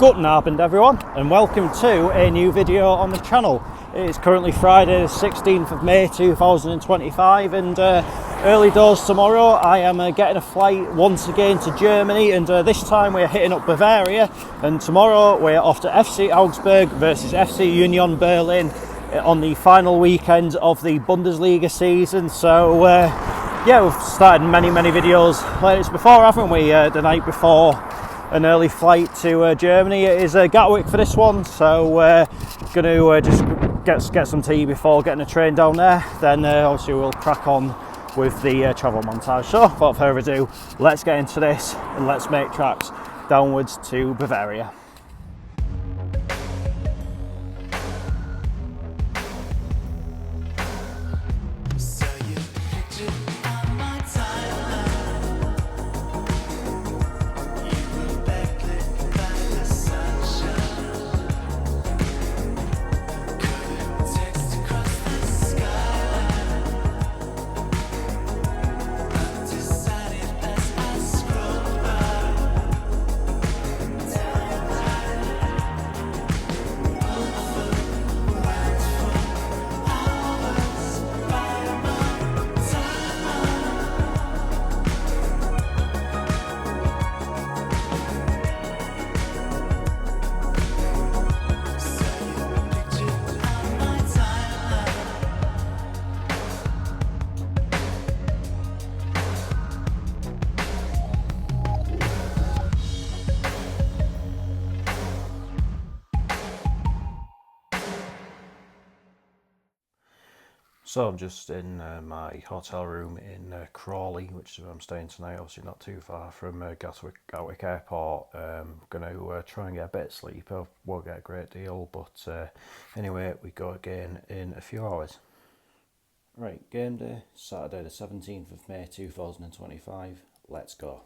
Guten Abend everyone, and welcome to a new video on the channel. It is currently Friday the 16th of May 2025 and early doors tomorrow. I am getting a flight once again to Germany, and this time we're hitting up Bavaria, and tomorrow we're off to FC Augsburg versus FC Union Berlin on the final weekend of the Bundesliga season. So yeah, we've started many videos like this before, haven't we? The night before an early flight to Germany. It is Gatwick for this one, so going to just get some tea before getting a train down there. Then obviously we'll crack on with the travel montage. So without further ado, let's get into this and let's make tracks downwards to Bavaria. So I'm just in my hotel room in Crawley, which is where I'm staying tonight, obviously not too far from Gatwick Airport. Going to try and get a bit of sleep. I won't get a great deal, but anyway, we go again in a few hours. Right, game day, Saturday the 17th of May 2025, let's go.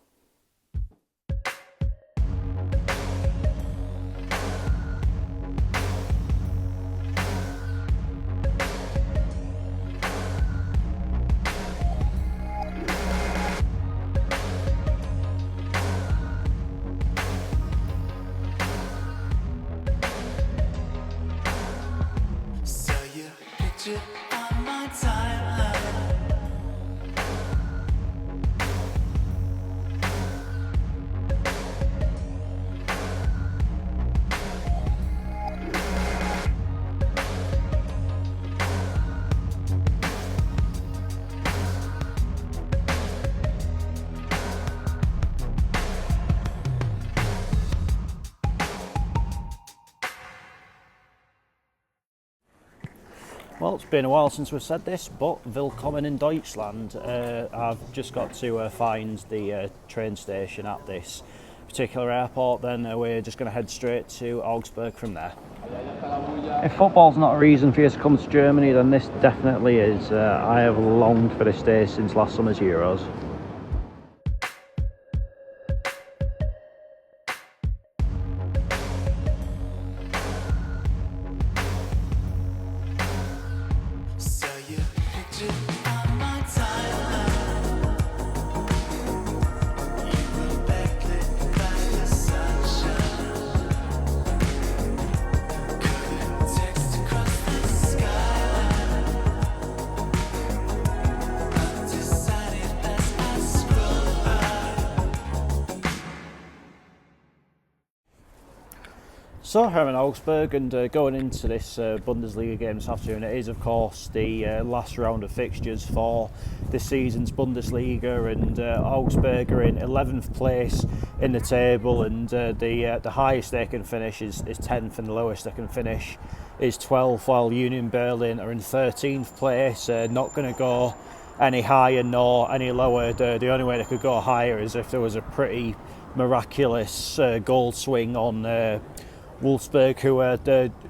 On my timeline. Well, it's been a while since we've said this, but willkommen in Deutschland. I've just got to find the train station at this particular airport, then we're just going to head straight to Augsburg from there. If football's not a reason for you to come to Germany, then this definitely is. I have longed for this day since last summer's Euros. So here I'm in Augsburg, and going into this Bundesliga game this afternoon, it is of course the last round of fixtures for this season's Bundesliga, and Augsburg are in 11th place in the table, and the highest they can finish is 10th, and the lowest they can finish is 12th, while Union Berlin are in 13th place, not going to go any higher nor any lower. The only way they could go higher is if there was a pretty miraculous goal swing on Wolfsburg, who are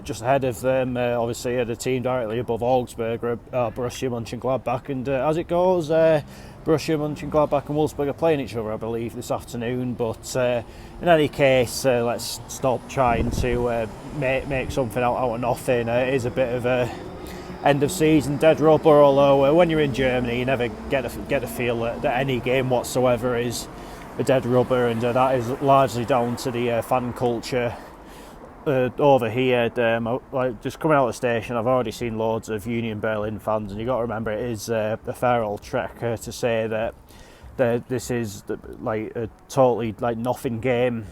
just ahead of them. Obviously the team directly above Augsburg are Borussia Mönchengladbach, and as it goes, Borussia Mönchengladbach and Wolfsburg are playing each other, I believe, this afternoon. But in any case, let's stop trying to make something out of nothing. It is a bit of a end of season dead rubber, although when you're in Germany you never get a feel that any game whatsoever is a dead rubber, and that is largely down to the fan culture over here, like just coming out of the station, I've already seen loads of Union Berlin fans, and you got to remember it is a fair old trek to say that this is like a totally like nothing game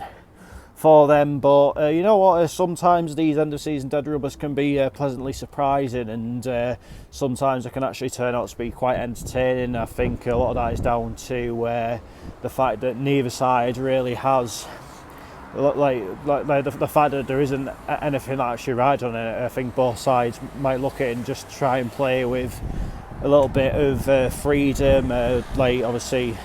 for them. But you know what? Sometimes these end of season dead rubbers can be pleasantly surprising, and sometimes they can actually turn out to be quite entertaining. I think a lot of that is down to the fact that neither side really has. Like the fact that there isn't anything that actually rides on it. I think both sides might look at it and just try and play with a little bit of freedom. Like obviously,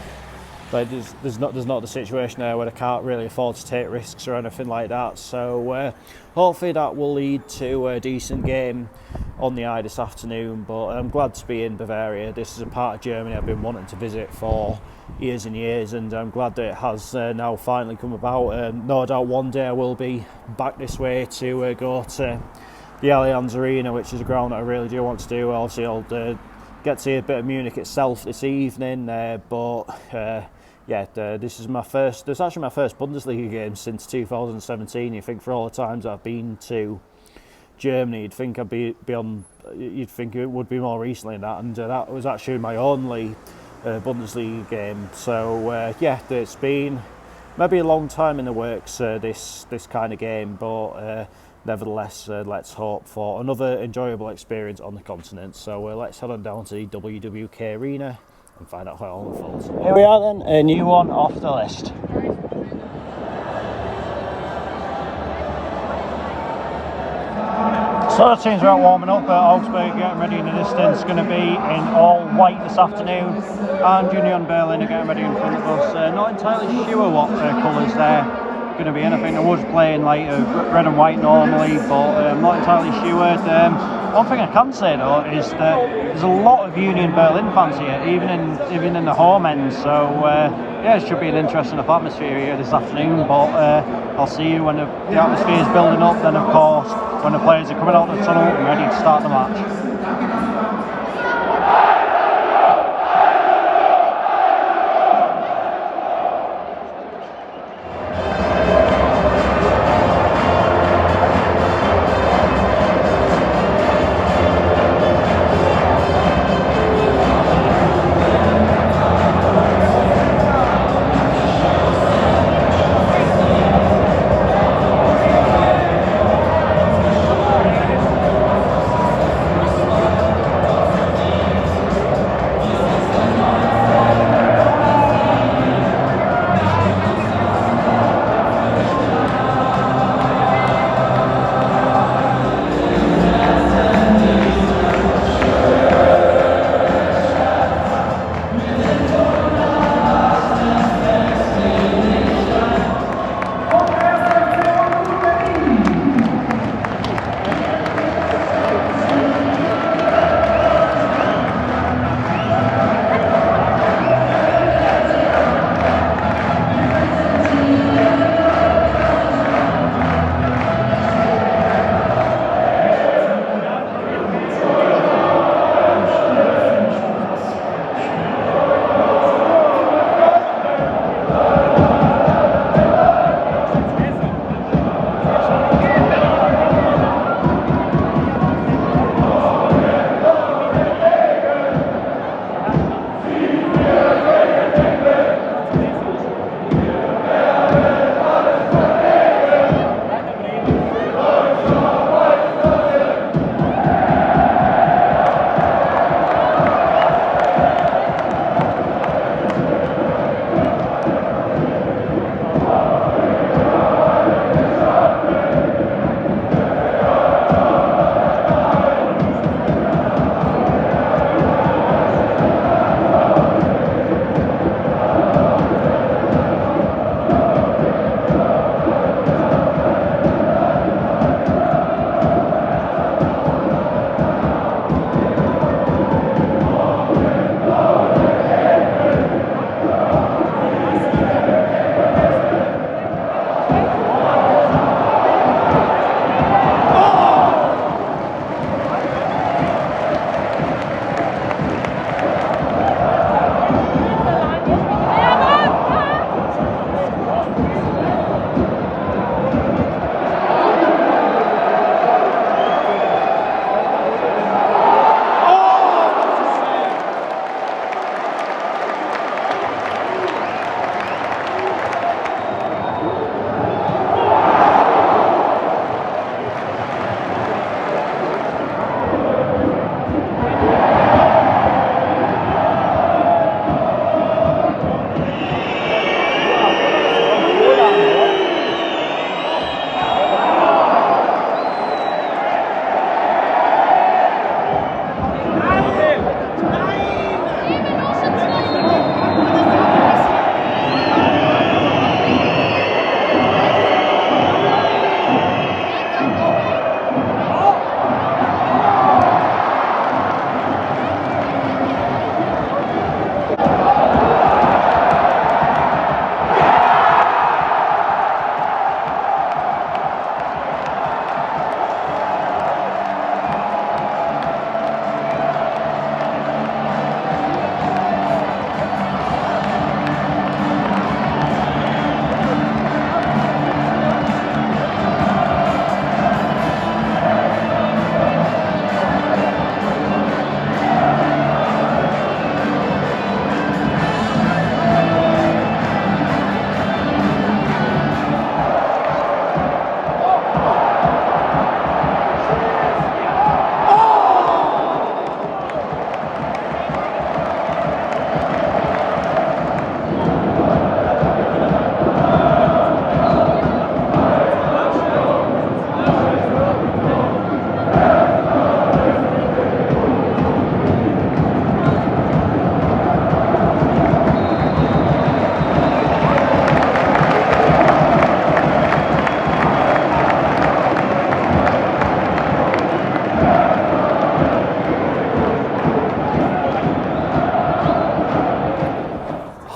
like there's not the situation there where they can't really afford to take risks or anything like that. So hopefully that will lead to a decent game on the eye this afternoon. But I'm glad to be in Bavaria. This is a part of Germany I've been wanting to visit for years and years, and I'm glad that it has now finally come about. No doubt one day I will be back this way to go to the Allianz Arena, which is a ground that I really do want to do. Obviously I'll get to see a bit of Munich itself this evening, but this is actually my first Bundesliga game since 2017. You think for all the times I've been to Germany, you'd think you'd think it would be more recently than that, and that was actually my only Bundesliga game. So it's been maybe a long time in the works, this kind of game, but nevertheless, let's hope for another enjoyable experience on the continent. So let's head on down to the WWK Arena and find out how it all unfolds. Here we are then, a new one off the list. So the teams are out warming up. Augsburg getting ready in the distance, going to be in all white this afternoon, and Union Berlin are getting ready in front of us. Not entirely sure what colours they're going to be in. I think they would play in like red and white normally, but I'm not entirely sure. One thing I can say though is that there's a lot of Union Berlin fans here, even in the home end. So it should be an interesting atmosphere here this afternoon. But I'll see you when the atmosphere is building up. Then of course when the players are coming out of the tunnel and ready to start the match.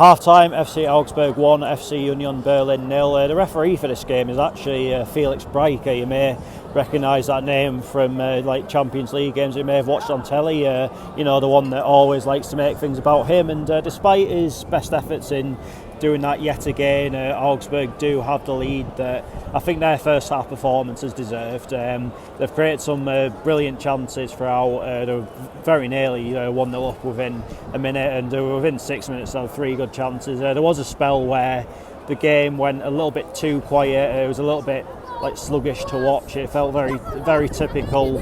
Half-time, FC Augsburg 1, FC Union Berlin 0. The referee for this game is actually Felix Breiker. You may recognise that name from like Champions League games you may have watched on telly. You know, the one that always likes to make things about him. And despite his best efforts in doing that yet again, Augsburg do have the lead that I think their first half performance has deserved. They've created some brilliant chances throughout. They were very nearly 1-0 up within a minute, and they were within 6 minutes of 3 good chances. There was a spell where the game went a little bit too quiet. It was a little bit like sluggish to watch. It felt very, very typical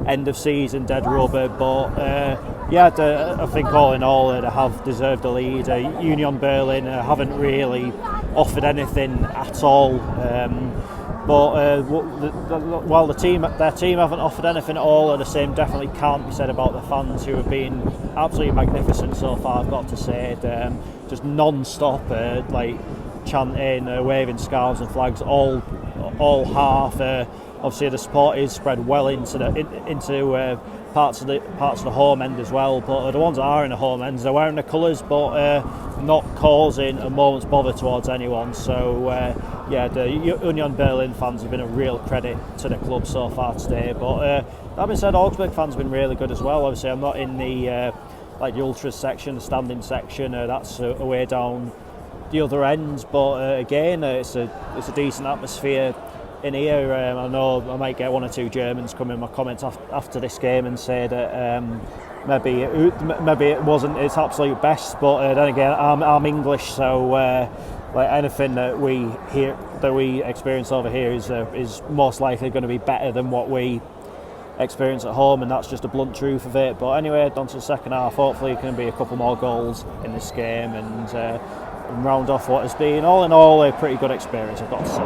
end of season dead rubber. But I think all in all they have deserved the lead. Union Berlin haven't really offered anything at all. While their team haven't offered anything at all, the same definitely can't be said about the fans, who have been absolutely magnificent so far. I've got to say, just non-stop, like chanting, waving scarves and flags all half. Obviously, the support is spread well into parts of the home end as well. But the ones that are in the home ends, they're wearing the colours, but not causing a moment's bother towards anyone. So the Union Berlin fans have been a real credit to the club so far today. But that being said, Augsburg fans have been really good as well. Obviously, I'm not in the the ultras section, the standing section. That's away down the other end. But again, it's a decent atmosphere in here. I know I might get 1 or 2 Germans come in my comments after this game and say that maybe it wasn't its absolute best, but then again, I'm English, so like anything that we experience over here is most likely going to be better than what we experience at home, and that's just a blunt truth of it. But anyway, on to the second half. Hopefully, it can be a couple more goals in this game and round off what has been, all in all, a pretty good experience, I've got to say.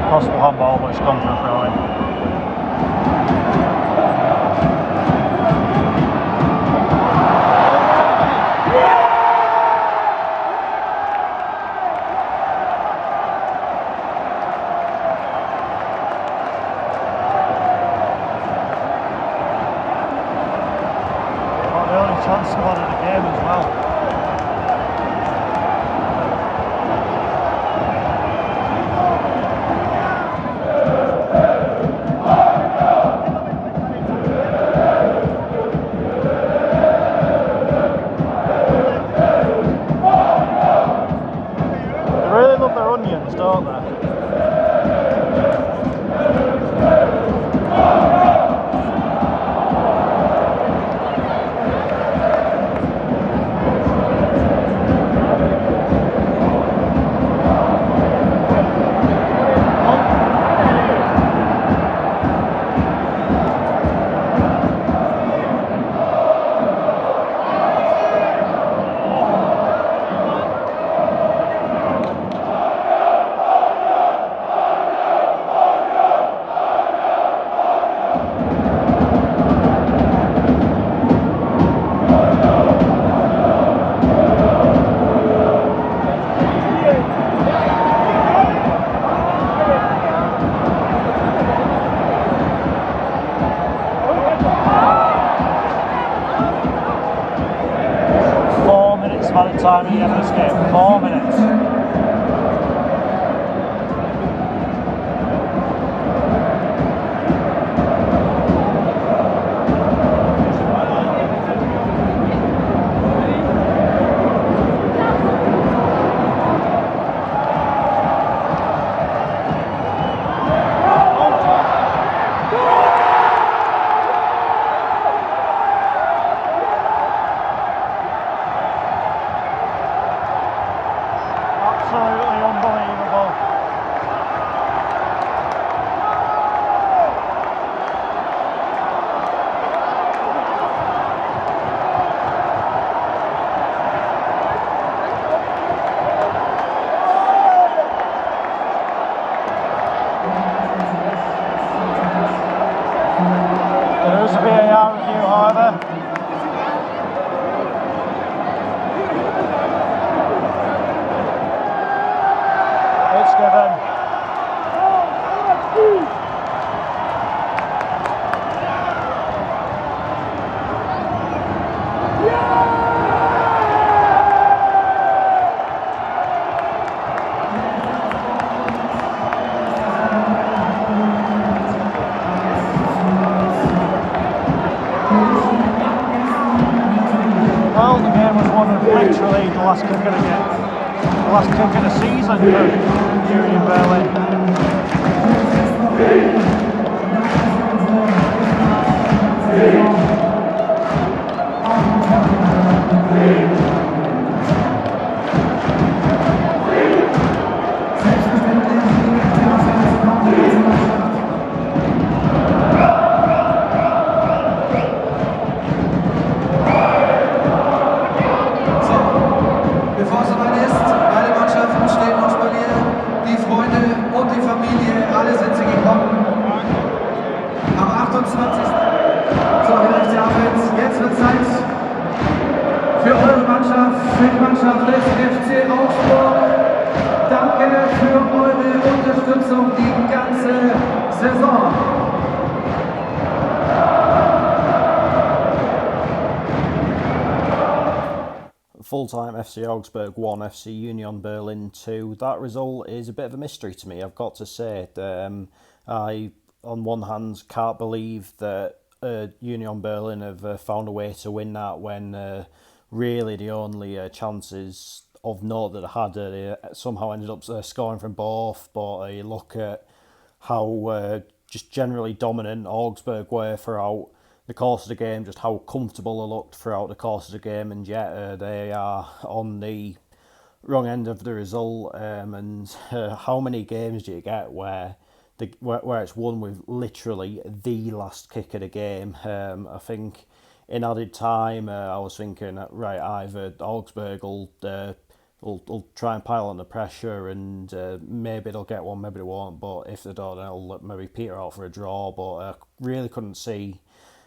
Possible handball, but it's gone for a throw-in. The only chance I've had of the game as well. Don't they? time in the end of this game, 4 minutes. Absolutely unbelievable. There is a VAR review, however. It's given. Well, the game was won with literally the last kick of the game. The last kick of the season for Union Berlin. Bevor es soweit ist, beide Mannschaften stehen auf Spalier. Die Freunde und die Familie, alle sind sie gekommen. Am 28. So, wieder rechts Abend. Jetzt wird Zeit für eure Mannschaft, für die Mannschaft des FC Augsburg. Danke für eure Unterstützung die ganze Saison. Full-time FC Augsburg 1, FC Union Berlin 2. That result is a bit of a mystery to me, I've got to say. I, on one hand, can't believe that Union Berlin have found a way to win that when really the only chances of note that I had, they somehow ended up scoring from both. But you look at how just generally dominant Augsburg were throughout the course of the game, just how comfortable they looked throughout the course of the game, and yet they are on the wrong end of the result. And how many games do you get where it's won with literally the last kick of the game? I think in added time, I was thinking, right, either Augsburg will try and pile on the pressure, and maybe they'll get one, maybe they won't. But if they don't, they'll maybe peter out for a draw. But I really couldn't see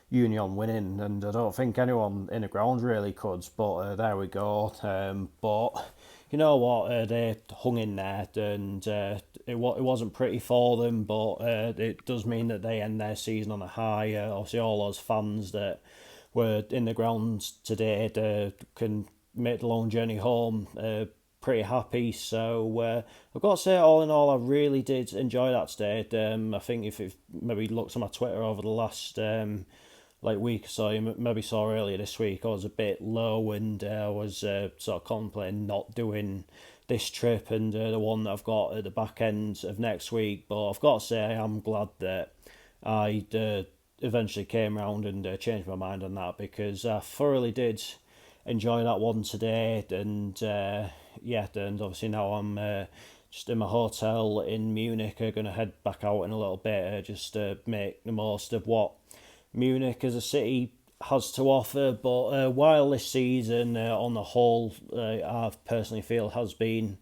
Union winning, and I don't think anyone in the ground really could, but there we go. But you know what, they hung in there, and it wasn't pretty for them, but it does mean that they end their season on a high. Obviously all those fans that were in the ground today, they can make the long journey home pretty happy. So I've got to say, all in all, I really did enjoy that today. I think if you've maybe looked at my Twitter over the last week or so, you maybe saw earlier this week I was a bit low, and I was sort of contemplating not doing this trip and the one that I've got at the back end of next week. But I've got to say, I am glad that I eventually came round and changed my mind on that, because I thoroughly did enjoy that one today. And and obviously now I'm just in my hotel in Munich. I'm going to head back out in a little bit just to make the most of what Munich as a city has to offer. But while this season on the whole I personally feel has been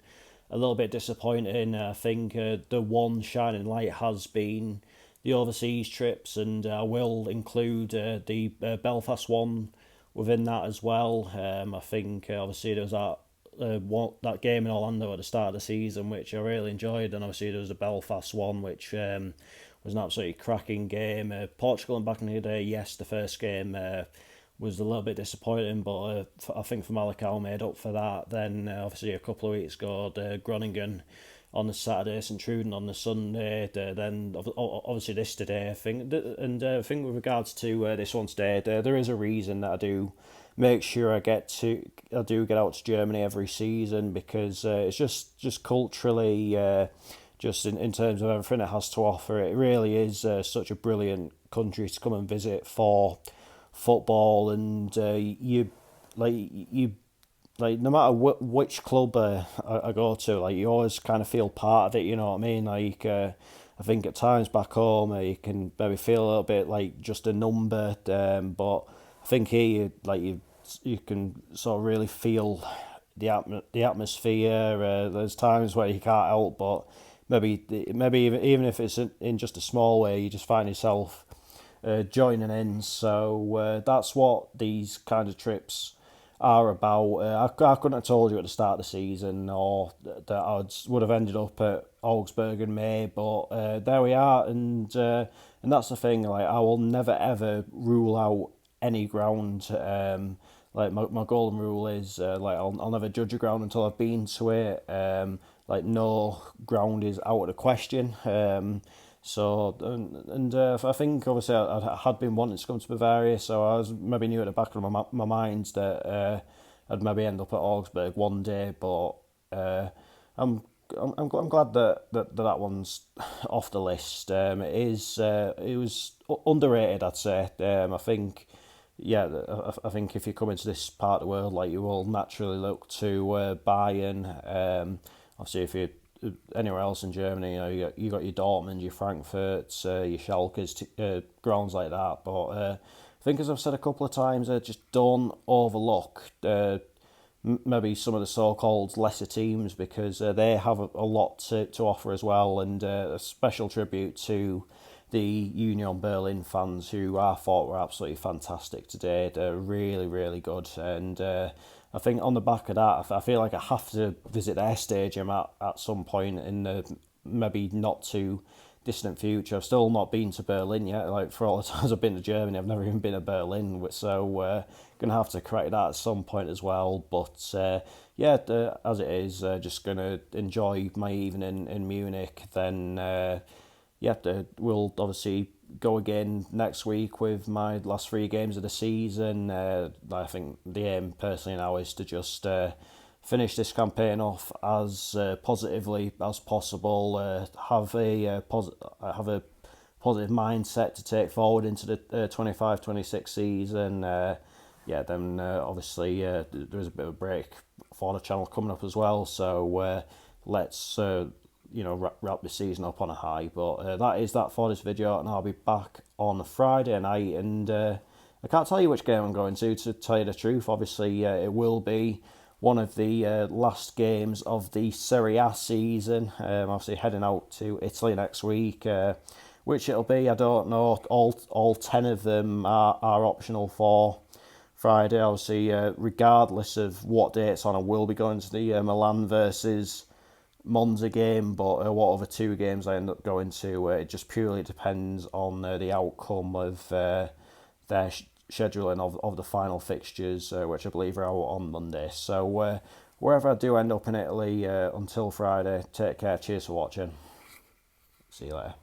a little bit disappointing, I think the one shining light has been the overseas trips, and I will include the Belfast one within that as well. I think obviously there was that game in Orlando at the start of the season, which I really enjoyed, and obviously there was the Belfast one, which was an absolutely cracking game. Portugal and back in the day, yes, the first game was a little bit disappointing, but I think Famalicão made up for that. Then obviously a couple of weeks ago, Groningen on the Saturday, St Truden on the Sunday. Then obviously this today, I think. And I think with regards to this one today, there is a reason that I do make sure I do get out to Germany every season, because it's just culturally, just in terms of everything it has to offer. It really is such a brilliant country to come and visit for football, and you like no matter which club I go to, like you always kind of feel part of it. You know what I mean? Like I think at times back home you can maybe feel a little bit like just a number, but I think here you can sort of really feel the atmosphere. There's times where you can't help but maybe even if it's in just a small way, you just find yourself joining in. So that's what these kind of trips are about. I couldn't have told you at the start of the season or that I would have ended up at Augsburg in May, but there we are, and that's the thing. Like I will never ever rule out any ground. Like my golden rule is like I'll never judge a ground until I've been to it. Like no ground is out of the question. So I think obviously I had been wanting to come to Bavaria, so I was maybe knew at the back of my mind that I'd maybe end up at Augsburg one day. But I'm glad that one's off the list. It was underrated, I'd say. I think. Yeah, I think if you come into this part of the world, like you will naturally look to Bayern. Obviously, if you're anywhere else in Germany, you got your Dortmund, your Frankfurts, your Schalke's, grounds like that. But I think, as I've said a couple of times, just don't overlook maybe some of the so-called lesser teams, because they have a lot to offer as well. And a special tribute to the Union Berlin fans, who I thought were absolutely fantastic today. They're really, really good. And I think on the back of that, I feel like I have to visit their stadium at some point in the maybe not too distant future. I've still not been to Berlin yet. Like for all the times I've been to Germany, I've never even been to Berlin. So gonna have to correct that at some point as well. But as it is, just gonna enjoy my evening in Munich. Then we'll obviously go again next week with my last 3 games of the season. I think the aim personally now is to just finish this campaign off as positively as possible. Have a positive mindset to take forward into the 25-26 season. Then obviously there is a bit of a break for the channel coming up as well. So let's wrap the season up on a high. But that is that for this video, and I'll be back on Friday night. And I can't tell you which game I'm going to tell you the truth. Obviously, it will be one of the last games of the Serie A season. Obviously, heading out to Italy next week. Which it'll be, I don't know. All 10 of them are optional for Friday. Obviously, regardless of what day it's on, I will be going to the Milan versus Monza game, but what other 2 games I end up going to, it just purely depends on the outcome of their scheduling of the final fixtures, which I believe are out on Monday. So wherever I do end up in Italy, until Friday, take care, cheers for watching, see you later.